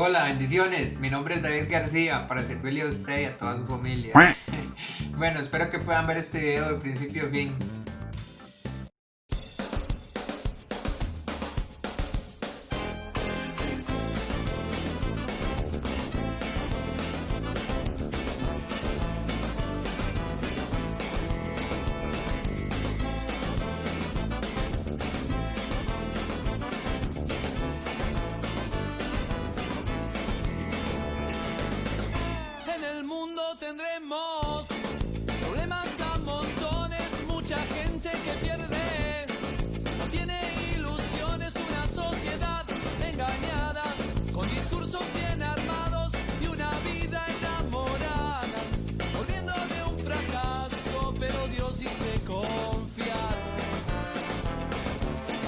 Hola, bendiciones. Mi nombre es David García para servirle a usted y a toda su familia. Bueno, espero que puedan ver este video de principio a fin. En el mundo tendremos problemas a montones, mucha gente que pierde, no tiene ilusiones, una sociedad engañada, con discursos bien armados y una vida enamorada, volviendo de un fracaso, pero Dios dice confiar,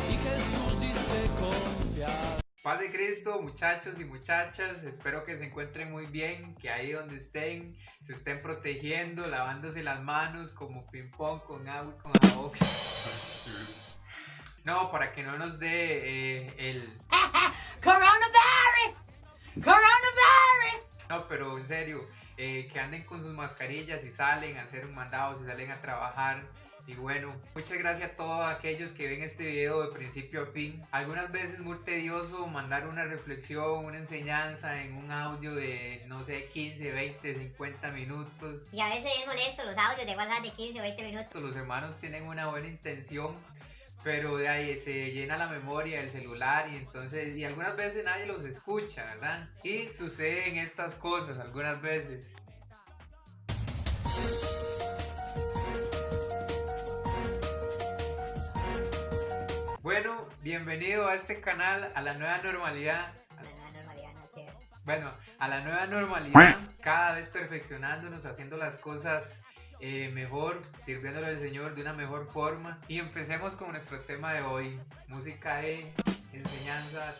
y Jesús dice confiar. Paz de Cristo, muchachos y muchachas, espero que se encuentren muy bien, que ahí donde estén, se estén protegiendo, lavándose las manos como ping pong con agua y con jabón. No, para que no nos dé el... Coronavirus! Coronavirus! No, pero en serio, que anden con sus mascarillas y salen a hacer un mandado, si salen a trabajar. Y bueno, muchas gracias a todos aquellos que ven este video de principio a fin. Algunas veces muy tedioso mandar una reflexión, una enseñanza en un audio de, no sé, 15, 20, 50 minutos. Y a veces es molesto los audios de WhatsApp de 15 o 20 minutos. Los hermanos tienen una buena intención, pero de ahí se llena la memoria del celular y entonces, y algunas veces nadie los escucha, ¿verdad? Y suceden estas cosas algunas veces. Bueno, bienvenido a este canal, a la nueva normalidad. La nueva normalidad no quiero. Bueno, a la nueva normalidad, cada vez perfeccionándonos, haciendo las cosas mejor, sirviéndole al Señor de una mejor forma. Y empecemos con nuestro tema de hoy, música de enseñanza.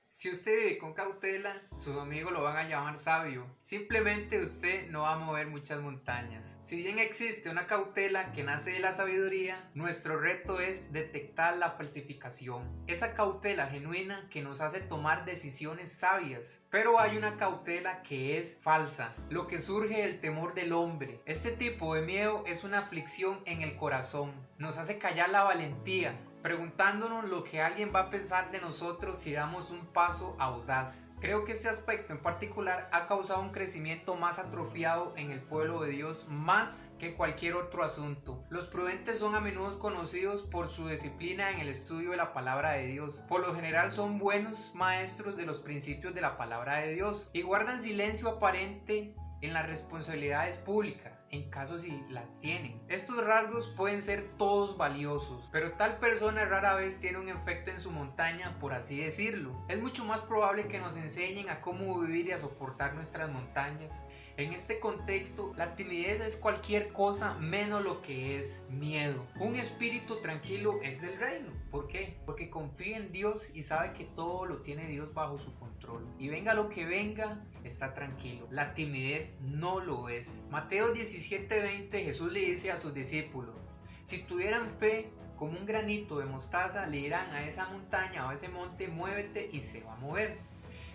Si usted vive con cautela, sus amigos lo van a llamar sabio. Simplemente usted no va a mover muchas montañas. Si bien existe una cautela que nace de la sabiduría, nuestro reto es detectar la falsificación. Esa cautela genuina que nos hace tomar decisiones sabias. Pero hay una cautela que es falsa, lo que surge del temor del hombre. Este tipo de miedo es una aflicción en el corazón. Nos hace callar la valentía, preguntándonos lo que alguien va a pensar de nosotros si damos un paso audaz. Creo que este aspecto en particular ha causado un crecimiento más atrofiado en el pueblo de Dios más que cualquier otro asunto. Los prudentes son a menudo conocidos por su disciplina en el estudio de la palabra de Dios. Por lo general son buenos maestros de los principios de la palabra de Dios y guardan silencio aparente en las responsabilidades públicas, en caso si las tienen. Estos rasgos pueden ser todos valiosos, pero tal persona rara vez tiene un efecto en su montaña, por así decirlo. Es mucho más probable que nos enseñen a cómo vivir y a soportar nuestras montañas. En este contexto, la timidez es cualquier cosa menos lo que es miedo. Un espíritu tranquilo es del reino. ¿Por qué? Porque confía en Dios y sabe que todo lo tiene Dios bajo su control. Y venga lo que venga, está tranquilo. La timidez no lo es. Mateo 17:20, Jesús le dice a sus discípulos: si tuvieran fe como un granito de mostaza, le dirán a esa montaña o a ese monte, muévete, y se va a mover.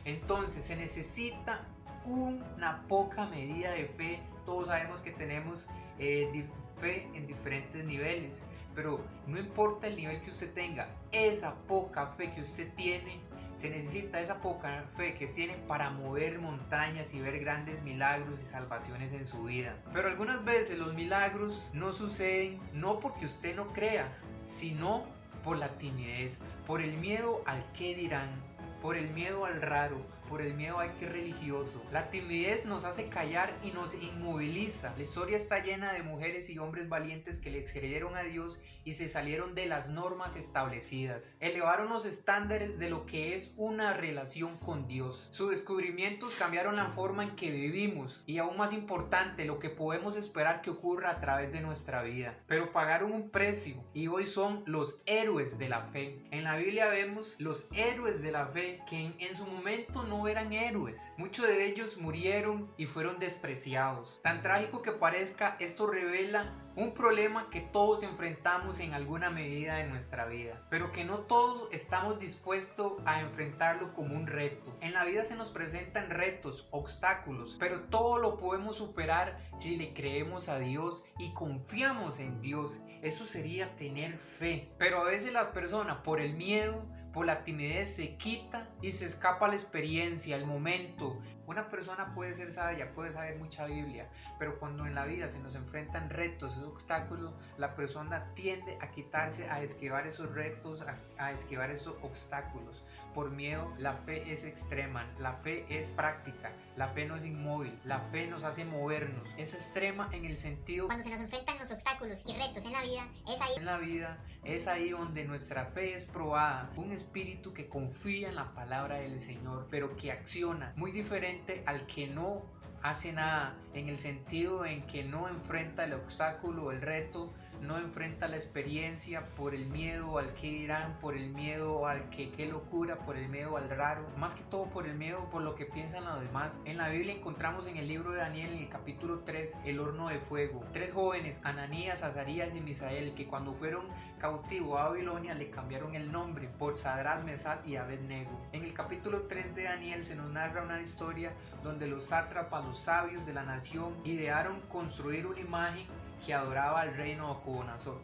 Entonces se necesita una poca medida de fe. Todos sabemos que tenemos fe en diferentes niveles, pero no importa el nivel que usted tenga, esa poca fe que usted tiene, se necesita esa poca fe que tiene para mover montañas y ver grandes milagros y salvaciones en su vida. Pero algunas veces los milagros no suceden no porque usted no crea, sino por la timidez, por el miedo al qué dirán, por el miedo al raro, por el miedo al que religioso. La timidez nos hace callar y nos inmoviliza. La historia está llena de mujeres y hombres valientes que le creyeron a Dios y se salieron de las normas establecidas. Elevaron los estándares de lo que es una relación con Dios. Sus descubrimientos cambiaron la forma en que vivimos y, aún más importante, lo que podemos esperar que ocurra a través de nuestra vida. Pero pagaron un precio y hoy son los héroes de la fe. En la Biblia vemos los héroes de la fe que en su momento no no eran héroes. Muchos de ellos murieron y fueron despreciados. Tan trágico que parezca, esto revela un problema que todos enfrentamos en alguna medida de nuestra vida, pero que no todos estamos dispuestos a enfrentarlo como un reto. En la vida se nos presentan retos, obstáculos, pero todo lo podemos superar si le creemos a Dios y confiamos en Dios. Eso sería tener fe. Pero a veces la persona, por el miedo, por la timidez, se quita y se escapa la experiencia, el momento. Una persona puede ser sabia, puede saber mucha Biblia, pero cuando en la vida se nos enfrentan retos, esos obstáculos, la persona tiende a quitarse, a esquivar esos retos, a esquivar esos obstáculos. Por miedo, la fe es extrema, la fe es práctica, la fe no es inmóvil, la fe nos hace movernos. Es extrema en el sentido... Cuando se nos enfrentan los obstáculos y retos en la vida, es ahí donde nuestra fe es probada. Un espíritu que confía en la palabra del Señor, pero que acciona. Muy diferente al que no hace nada, en el sentido en que no enfrenta el obstáculo, el reto, no enfrenta la experiencia por el miedo al que dirán, por el miedo al que qué locura, por el miedo al raro, más que todo por el miedo por lo que piensan los demás. En la Biblia encontramos en el libro de Daniel, en el capítulo 3, el horno de fuego. 3 jóvenes, Ananías, Azarías y Misael, que cuando fueron cautivos a Babilonia le cambiaron el nombre por Sadrach, Mesach y Abednego. En el capítulo 3 de Daniel se nos narra una historia donde los sátrapas, los sabios de la nación, idearon construir una imagen que adoraba al rey Nabucodonosor.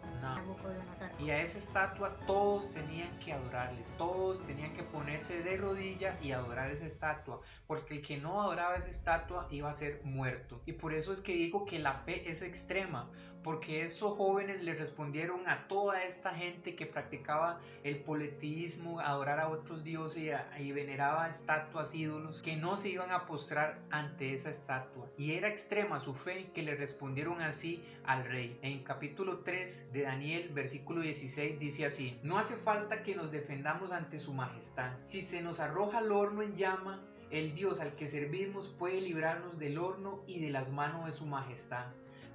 Y a esa estatua todos tenían que adorarles, todos tenían que ponerse de rodilla y adorar esa estatua, porque el que no adoraba esa estatua iba a ser muerto. Y por eso es que digo que la fe es extrema, porque estos jóvenes le respondieron a toda esta gente que practicaba el politeísmo, adorar a otros dioses y veneraba estatuas, ídolos, que no se iban a postrar ante esa estatua. Y era extrema su fe, que le respondieron así al rey. En capítulo 3 de Daniel, versículo 16, dice así: no hace falta que nos defendamos ante su majestad. Si se nos arroja al horno en llama, el Dios al que servimos puede librarnos del horno y de las manos de su majestad.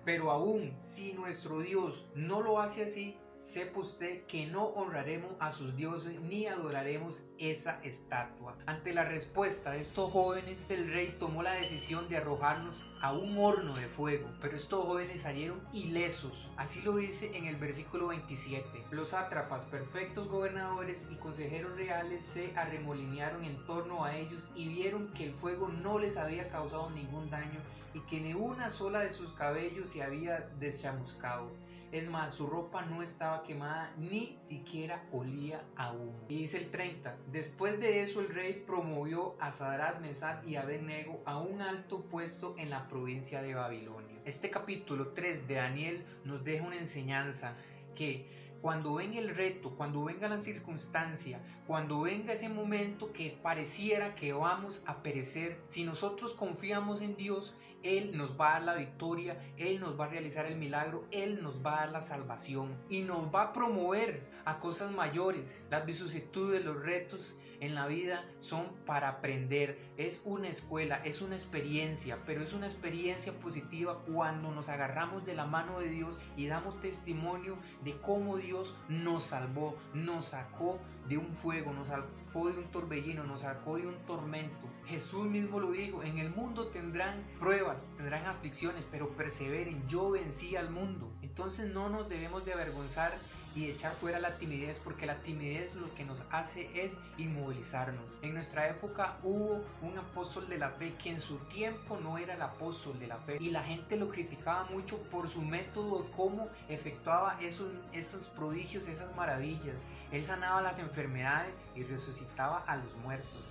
Pero aún si nuestro Dios no lo hace así, sepa usted que no honraremos a sus dioses ni adoraremos esa estatua. Ante la respuesta de estos jóvenes, el rey tomó la decisión de arrojarnos a un horno de fuego, pero estos jóvenes salieron ilesos. Así lo dice en el versículo 27. Los sátrapas, perfectos gobernadores y consejeros reales se arremolinearon en torno a ellos y vieron que el fuego no les había causado ningún daño y que ni una sola de sus cabellos se había deschamuscado. Es más, su ropa no estaba quemada, ni siquiera olía a humo. Y dice el 30, después de eso el rey promovió a Sadrach, Mesach y Abednego a un alto puesto en la provincia de Babilonia. Este capítulo 3 de Daniel nos deja una enseñanza que cuando venga el reto, cuando venga la circunstancia, cuando venga ese momento que pareciera que vamos a perecer, si nosotros confiamos en Dios, Él nos va a dar la victoria, Él nos va a realizar el milagro, Él nos va a dar la salvación y nos va a promover a cosas mayores. Las vicisitudes, los retos en la vida son para aprender, es una escuela, es una experiencia, pero es una experiencia positiva cuando nos agarramos de la mano de Dios y damos testimonio de cómo Dios nos salvó, nos sacó de un fuego, nos sacó de un torbellino, nos sacó de un tormento. Jesús mismo lo dijo: en el mundo tendrán pruebas, tendrán aflicciones, pero perseveren, yo vencí al mundo. Entonces no nos debemos de avergonzar y echar fuera la timidez, porque la timidez lo que nos hace es inmovilizarnos. En nuestra época hubo un apóstol de la fe que en su tiempo no era el apóstol de la fe y la gente lo criticaba mucho por su método de cómo efectuaba esos prodigios, esas maravillas. Él sanaba las enfermedades y resucitaba a los muertos.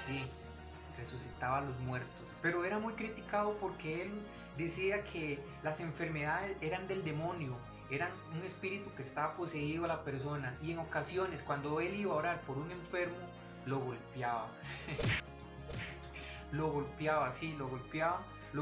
Sí, resucitaba a los muertos. Pero era muy criticado porque él decía que las enfermedades eran del demonio, eran un espíritu que estaba poseído a la persona, y en ocasiones cuando él iba a orar por un enfermo lo golpeaba. Lo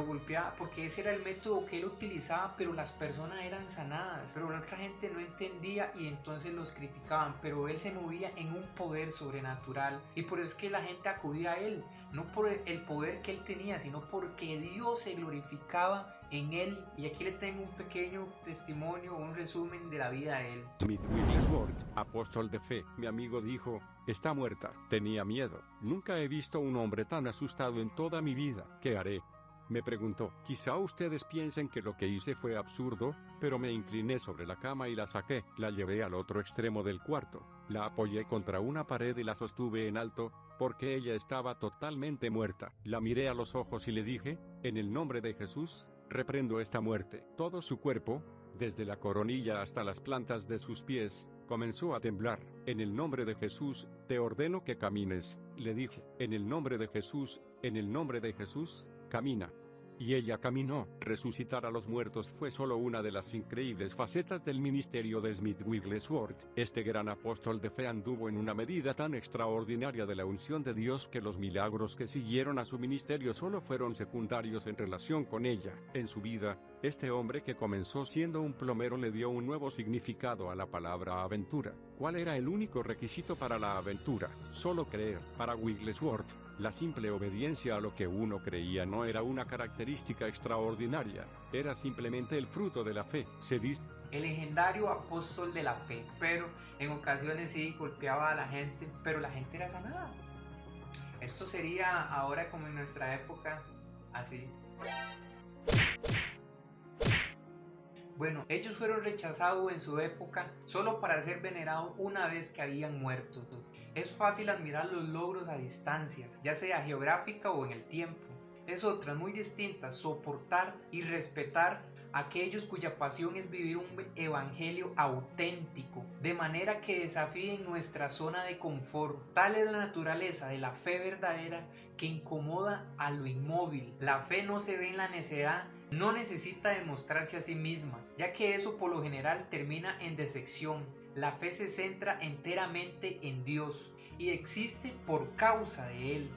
golpeaba porque ese era el método que él utilizaba, pero las personas eran sanadas, pero la otra gente no entendía y entonces los criticaban, pero él se movía en un poder sobrenatural y por eso es que la gente acudía a él, no por el poder que él tenía, sino porque Dios se glorificaba en él. Y aquí le tengo un pequeño testimonio, un resumen de la vida de él. Smith Wigglesworth, apóstol de fe, mi amigo dijo, está muerta. Tenía miedo. Nunca he visto un hombre tan asustado en toda mi vida. ¿Qué haré? Me preguntó. Quizá ustedes piensen que lo que hice fue absurdo, pero me incliné sobre la cama y la saqué. La llevé al otro extremo del cuarto. La apoyé contra una pared y la sostuve en alto, porque ella estaba totalmente muerta. La miré a los ojos y le dije, en el nombre de Jesús, reprendo esta muerte. Todo su cuerpo, desde la coronilla hasta las plantas de sus pies, comenzó a temblar. En el nombre de Jesús, te ordeno que camines, le dije. En el nombre de Jesús, camina. Y ella caminó. Resucitar a los muertos fue solo una de las increíbles facetas del ministerio de Smith Wigglesworth. Este gran apóstol de fe anduvo en una medida tan extraordinaria de la unción de Dios que los milagros que siguieron a su ministerio solo fueron secundarios en relación con ella. En su vida, este hombre que comenzó siendo un plomero le dio un nuevo significado a la palabra aventura. ¿Cuál era el único requisito para la aventura? Solo creer. Para Wigglesworth, la simple obediencia a lo que uno creía no era una característica extraordinaria, era simplemente el fruto de la fe. Se dice El legendario apóstol de la fe, pero en ocasiones sí golpeaba a la gente, pero la gente era sanada. Esto sería ahora como en nuestra época, así. Bueno, ellos fueron rechazados en su época solo para ser venerados una vez que habían muerto. Es fácil admirar los logros a distancia, ya sea geográfica o en el tiempo. Es otra muy distinta soportar y respetar a aquellos cuya pasión es vivir un evangelio auténtico, de manera que desafíen nuestra zona de confort. Tal es la naturaleza de la fe verdadera que incomoda a lo inmóvil. La fe no se ve en la necedad, no necesita demostrarse a sí misma, ya que eso por lo general termina en decepción. La fe se centra enteramente en Dios y existe por causa de Él.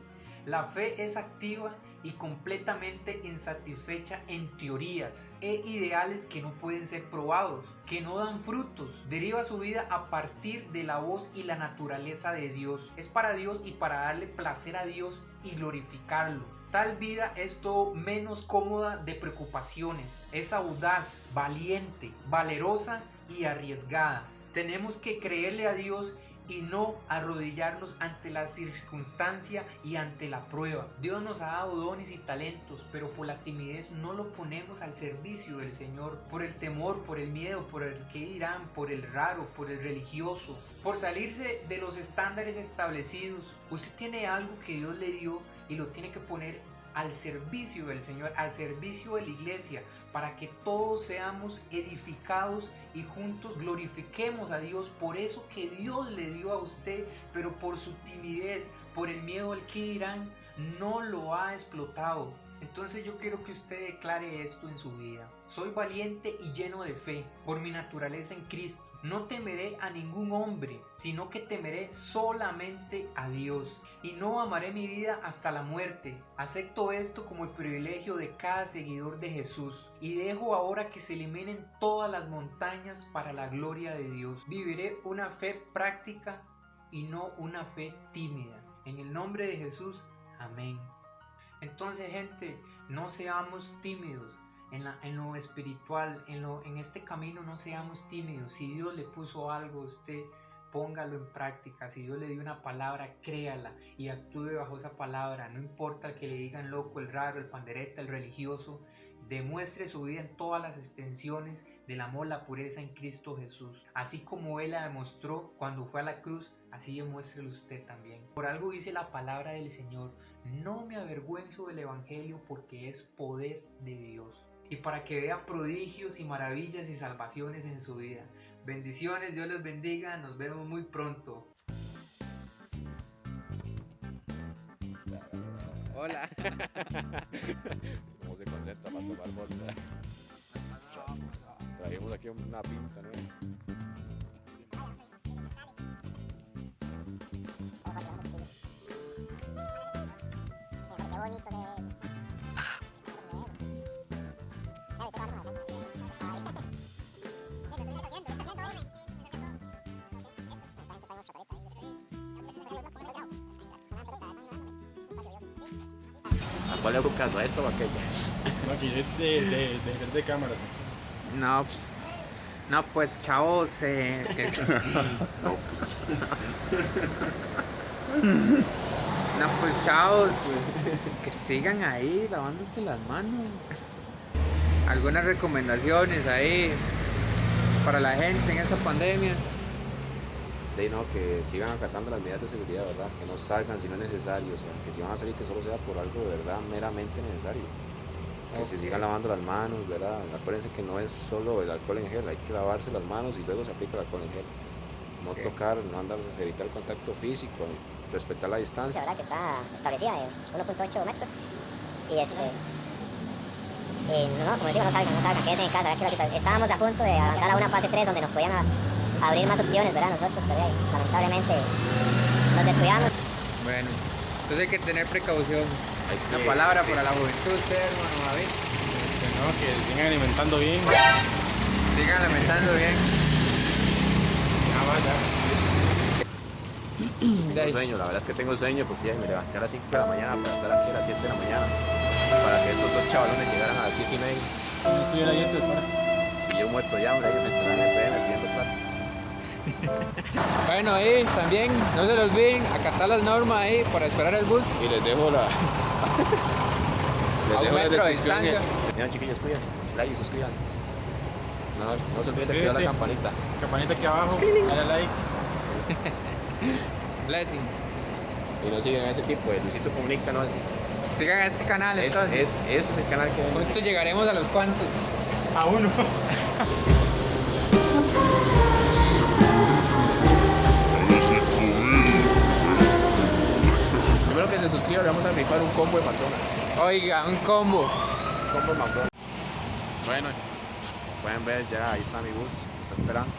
La fe es activa y completamente insatisfecha en teorías e ideales que no pueden ser probados, que no dan frutos. Deriva su vida a partir de la voz y la naturaleza de Dios. Es para Dios y para darle placer a Dios y glorificarlo. Tal vida es todo menos cómoda de preocupaciones. Es audaz, valiente, valerosa y arriesgada. Tenemos que creerle a Dios y no arrodillarnos ante la circunstancia y ante la prueba. Dios nos ha dado dones y talentos, pero por la timidez no lo ponemos al servicio del Señor, por el temor, por el miedo, por el qué dirán, por el raro, por el religioso, por salirse de los estándares establecidos. Usted tiene algo que Dios le dio y lo tiene que poner al servicio del Señor, al servicio de la iglesia, para que todos seamos edificados y juntos glorifiquemos a Dios por eso que Dios le dio a usted, pero por su timidez, por el miedo al que dirán, no lo ha explotado. Entonces yo quiero que usted declare esto en su vida. Soy valiente y lleno de fe por mi naturaleza en Cristo. No temeré a ningún hombre, sino que temeré solamente a Dios. Y no amaré mi vida hasta la muerte. Acepto esto como el privilegio de cada seguidor de Jesús. Y dejo ahora que se eliminen todas las montañas para la gloria de Dios. Viviré una fe práctica y no una fe tímida. En el nombre de Jesús, amén. Entonces, gente, no seamos tímidos en lo espiritual, en este camino no seamos tímidos. Si Dios le puso algo a usted, póngalo en práctica. Si Dios le dio una palabra, créala y actúe bajo esa palabra. No importa que le digan loco, el raro, el pandereta, el religioso. Demuestre su vida en todas las extensiones del amor, la pureza en Cristo Jesús. Así como Él la demostró cuando fue a la cruz, así demuéstrelo usted también. Por algo dice la palabra del Señor: no me avergüenzo del Evangelio porque es poder de Dios. Y para que vea prodigios y maravillas y salvaciones en su vida. Bendiciones, Dios los bendiga, nos vemos muy pronto. Hola. ¿Cómo se concentra para tomar bolsa? Trajimos aquí una pinta, ¿no? Qué bonito se ve. ¿A cuál le hago caso? ¿A esta o a aquella? No, aquí es de cámara. No, no, pues chavos, no, pues chavos, que sigan ahí lavándose las manos. Algunas recomendaciones ahí para la gente en esa pandemia. De no, que sigan acatando las medidas de seguridad, ¿verdad? Que no salgan si no es necesario, o sea, que si van a salir que solo sea por algo de verdad meramente necesario. Que se sigan lavando las manos, ¿verdad? Acuérdense que no es solo el alcohol en gel, hay que lavarse las manos y luego se aplica el alcohol en gel. No tocar, no andar, evitar el contacto físico, respetar la distancia. La verdad que está establecida de 1.8 metros. Y no, como les digo, no salgan, quédense en casa. Estábamos a punto de avanzar a una fase 3 donde nos podían abrir más opciones, ¿verdad? Nosotros, pero ahí, lamentablemente nos descuidamos. Bueno, entonces hay que tener precaución. Hay Una que- palabra sí. para la juventud, usted, hermano David. Que sigan alimentando bien. Sigan lamentando bien. Tengo sueño, la verdad es que tengo sueño porque ya me levanté a las 5 de la mañana para estar aquí a las 7 de la mañana. Para que esos dos chavalones llegaran a las 7 y media. No estuviera ahí antes, para. Y yo muerto de hambre, ellos me están en el PM pidiendo plata. Bueno, ahí también, no se los olviden, acatar las normas ahí para esperar el bus. Y les dejo la. A un metro de distancia. Miren, chiquillos, cuídense. Like y suscríbanse. No se olviden de activar la Suscríbete. campanita. Campanita aquí abajo, dale like. Blessing. Y no siguen a ese tipo de Luisito Comunica, no así. Sigan a este canal entonces. Ese es el canal que ven. Juntos llegaremos a los cuantos. A uno. Primero que se suscriban, le vamos a rifar un combo de McDonald's. Oiga, un combo. Un combo de McDonald's. Bueno, pueden ver, ya ahí está mi bus, me está esperando.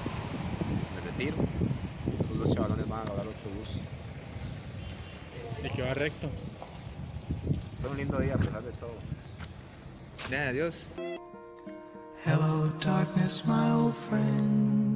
Me retiro. Todos los chavalones van a agarrar otro bus. El que va recto. Fue un lindo día a pesar de todo. Adiós. Hello, darkness, my old friend.